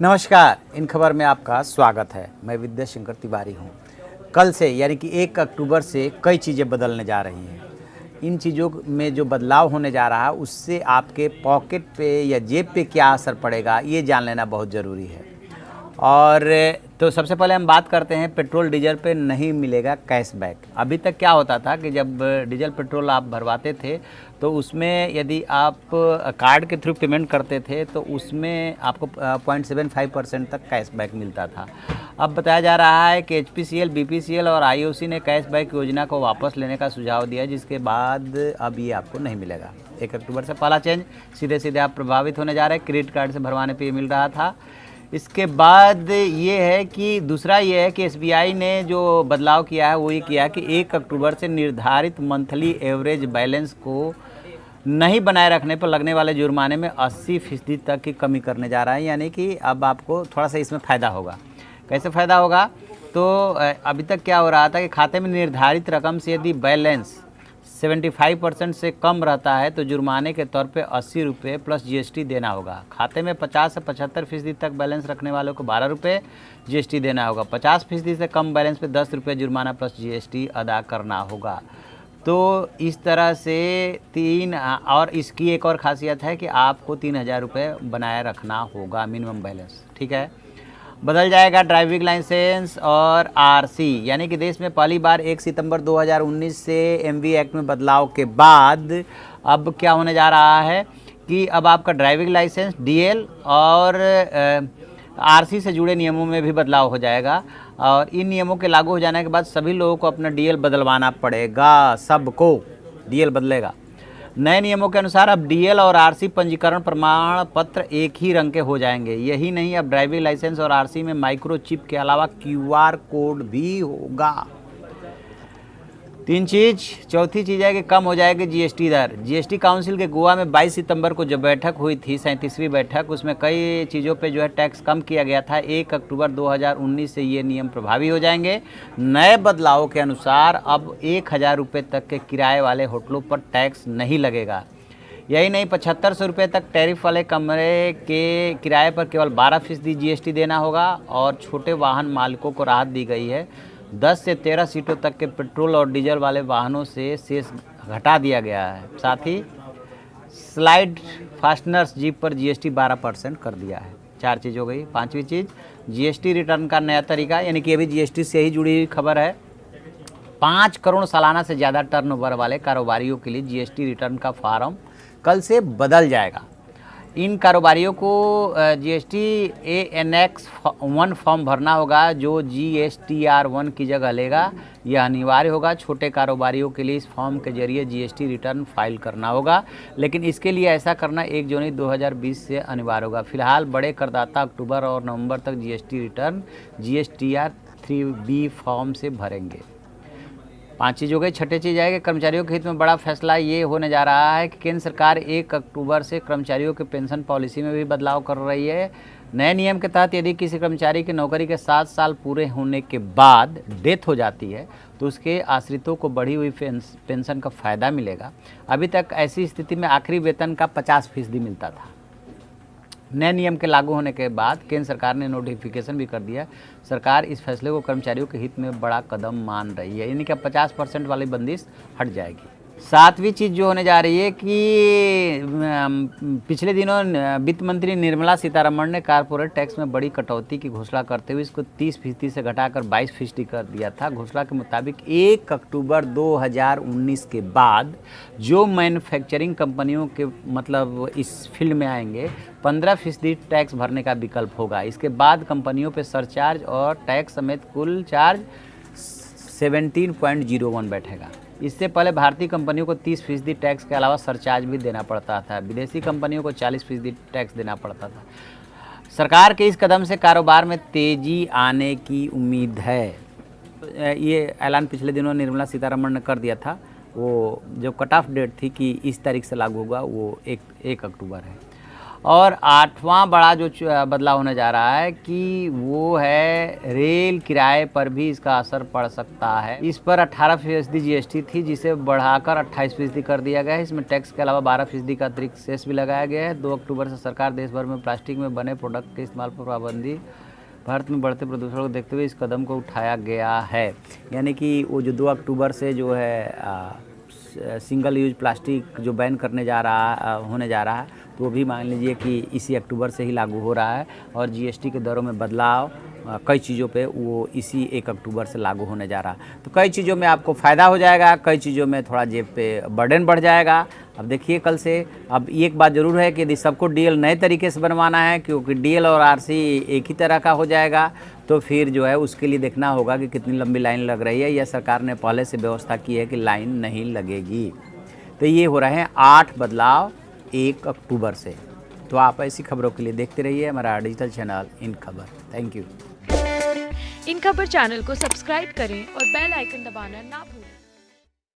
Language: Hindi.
नमस्कार, इन खबर में आपका स्वागत है। मैं विद्या शंकर तिवारी हूँ। कल से यानी कि 1 अक्टूबर से कई चीज़ें बदलने जा रही हैं। इन चीज़ों में जो बदलाव होने जा रहा है उससे आपके पॉकेट पे या जेब पे क्या असर पड़ेगा, ये जान लेना बहुत ज़रूरी है। और तो सबसे पहले हम बात करते हैं, पेट्रोल डीजल पे नहीं मिलेगा कैशबैक। अभी तक क्या होता था कि जब डीजल पेट्रोल आप भरवाते थे तो उसमें यदि आप कार्ड के थ्रू पेमेंट करते थे तो उसमें आपको 0.75% तक कैशबैक मिलता था। अब बताया जा रहा है कि HPCL, BPCL और IOC ने कैशबैक योजना को वापस लेने का सुझाव दिया, जिसके बाद अब ये आपको नहीं मिलेगा। 1 अक्टूबर से पहला चेंज, सीधे सीधे आप प्रभावित होने जा रहे हैं। क्रेडिट कार्ड से भरवाने पे ये मिल रहा था। इसके बाद ये है कि दूसरा ये है कि SBI ने जो बदलाव किया है वो ये किया कि 1 अक्टूबर से निर्धारित मंथली एवरेज बैलेंस को नहीं बनाए रखने पर लगने वाले जुर्माने में 80% तक की कमी करने जा रहा है। यानी कि अब आपको थोड़ा सा इसमें फ़ायदा होगा। कैसे फ़ायदा होगा? तो अभी तक क्या हो रहा था कि खाते में निर्धारित रकम से यदि बैलेंस 75% से कम रहता है तो जुर्माने के तौर पे 80 रुपये प्लस GST देना होगा। खाते में 50 से 75% तक बैलेंस रखने वालों को 12 रुपये GST देना होगा। 50% से कम बैलेंस पे 10 रुपये जुर्माना प्लस GST अदा करना होगा। तो इस तरह से और इसकी एक और ख़ासियत है कि आपको 3000 रुपये बनाए रखना होगा मिनिमम बैलेंस। ठीक है। बदल जाएगा ड्राइविंग लाइसेंस और RC, यानी कि देश में पहली बार 1 सितंबर 2019 से MV एक्ट में बदलाव के बाद अब क्या होने जा रहा है कि अब आपका ड्राइविंग लाइसेंस, DL और RC से जुड़े नियमों में भी बदलाव हो जाएगा। और इन नियमों के लागू हो जाने के बाद सभी लोगों को अपना DL बदलवाना पड़ेगा। सबको DL बदलेगा। नए नियमों के अनुसार अब DL और RC पंजीकरण प्रमाण पत्र एक ही रंग के हो जाएंगे। यही नहीं, अब ड्राइविंग लाइसेंस और RC में माइक्रोचिप के अलावा QR कोड भी होगा। चौथी चीज़ है कि कम हो जाएगी GST दर। GST काउंसिल के गोवा में 22 सितंबर को जो बैठक हुई थी, 37वीं बैठक, उसमें कई चीज़ों पे जो है टैक्स कम किया गया था। 1 अक्टूबर 2019 से ये नियम प्रभावी हो जाएंगे। नए बदलावों के अनुसार अब 1000 रुपये तक के किराए वाले होटलों पर टैक्स नहीं लगेगा। यही नहीं, 7500 रुपये तक टैरिफ वाले कमरे के किराए पर केवल 12% GST देना होगा। और छोटे वाहन मालिकों को राहत दी गई है। 10 से 13 सीटों तक के पेट्रोल और डीजल वाले वाहनों से सेस घटा दिया गया है। साथ ही स्लाइड फास्टनर्स जीप पर GST 12% कर दिया है। 4 चीज़ हो गई। 5वीं चीज़, GST रिटर्न का नया तरीका, यानी कि अभी GST से ही जुड़ी हुई खबर है। 5 करोड़ सालाना से ज़्यादा टर्नओवर वाले कारोबारियों के लिए GST रिटर्न का फॉर्म कल से बदल जाएगा। इन कारोबारियों को GST ANX 1 फॉर्म भरना होगा जो GSTR1 की जगह लेगा। यह अनिवार्य होगा। छोटे कारोबारियों के लिए इस फॉर्म के जरिए GST रिटर्न फाइल करना होगा, लेकिन इसके लिए ऐसा करना 1 जनवरी 2020 से अनिवार्य होगा। फिलहाल बड़े करदाता अक्टूबर और नवंबर तक GST रिटर्न GSTR3B फॉर्म से भरेंगे। 5 चीज़ हो गई। 6ठी चीज़ है कि कर्मचारियों के हित में बड़ा फैसला ये होने जा रहा है कि केंद्र सरकार 1 अक्टूबर से कर्मचारियों के पेंशन पॉलिसी में भी बदलाव कर रही है। नए नियम के तहत यदि किसी कर्मचारी की नौकरी के 7 साल पूरे होने के बाद डेथ हो जाती है तो उसके आश्रितों को बढ़ी हुई पेंशन का फ़ायदा मिलेगा। अभी तक ऐसी स्थिति में आखिरी वेतन का 50% मिलता था। नए नियम के लागू होने के बाद केंद्र सरकार ने नोटिफिकेशन भी कर दिया। सरकार इस फैसले को कर्मचारियों के हित में बड़ा कदम मान रही है, यानी कि 50% वाली बंदिश हट जाएगी। 7वीं चीज़ जो होने जा रही है कि पिछले दिनों वित्त मंत्री निर्मला सीतारमण ने कारपोरेट टैक्स में बड़ी कटौती की घोषणा करते हुए इसको 30% से घटाकर 22% कर दिया था। घोषणा के मुताबिक 1 अक्टूबर 2019 के बाद जो मैन्युफैक्चरिंग कंपनियों के मतलब इस फील्ड में आएंगे 15% टैक्स भरने का विकल्प होगा। इसके बाद कंपनियों पर सरचार्ज और टैक्स समेत कुल चार्ज 17.01 बैठेगा। इससे पहले भारतीय कंपनियों को 30% टैक्स के अलावा सरचार्ज भी देना पड़ता था। विदेशी कंपनियों को 40% टैक्स देना पड़ता था। सरकार के इस कदम से कारोबार में तेज़ी आने की उम्मीद है। ये ऐलान पिछले दिनों निर्मला सीतारमण ने कर दिया था। वो जो कट ऑफ डेट थी कि इस तारीख से लागू होगा वो 1 अक्टूबर है। और 8वां बड़ा जो बदलाव होने जा रहा है कि वो है रेल किराए पर भी इसका असर पड़ सकता है। इस पर 18% GST थी, जिसे बढ़ाकर 28% कर दिया गया है। इसमें टैक्स के अलावा 12% का अतिरिक्त सेस भी लगाया गया है। 2 अक्टूबर से सरकार देश भर में प्लास्टिक में बने प्रोडक्ट के इस्तेमाल पर पाबंदी, भारत में बढ़ते प्रदूषण को देखते हुए इस कदम को उठाया गया है। यानी कि वो जो 2 अक्टूबर से जो है सिंगल यूज प्लास्टिक जो बैन करने जा रहा होने जा रहा है, तो वो भी मान लीजिए कि इसी अक्टूबर से ही लागू हो रहा है। और GST के दरों में बदलाव कई चीज़ों पे वो इसी 1 अक्टूबर से लागू होने जा रहा है। तो कई चीज़ों में आपको फ़ायदा हो जाएगा, कई चीज़ों में थोड़ा जेब पे बर्डन बढ़ जाएगा। अब देखिए कल से, अब एक बात ज़रूर है कि यदि सबको DL नए तरीके से बनवाना है, क्योंकि DL और RC एक ही तरह का हो जाएगा, तो फिर जो है उसके लिए देखना होगा कि कितनी लंबी लाइन लग रही है, या सरकार ने पहले से व्यवस्था की है कि लाइन नहीं लगेगी। तो ये हो रहे हैं 8 बदलाव 1 अक्टूबर से। तो आप ऐसी खबरों के लिए देखते रहिए हमारा डिजिटल चैनल इन खबर। Thank you. इन खबर चैनल को सब्सक्राइब करें और बेल आइकन दबाना ना भूलें।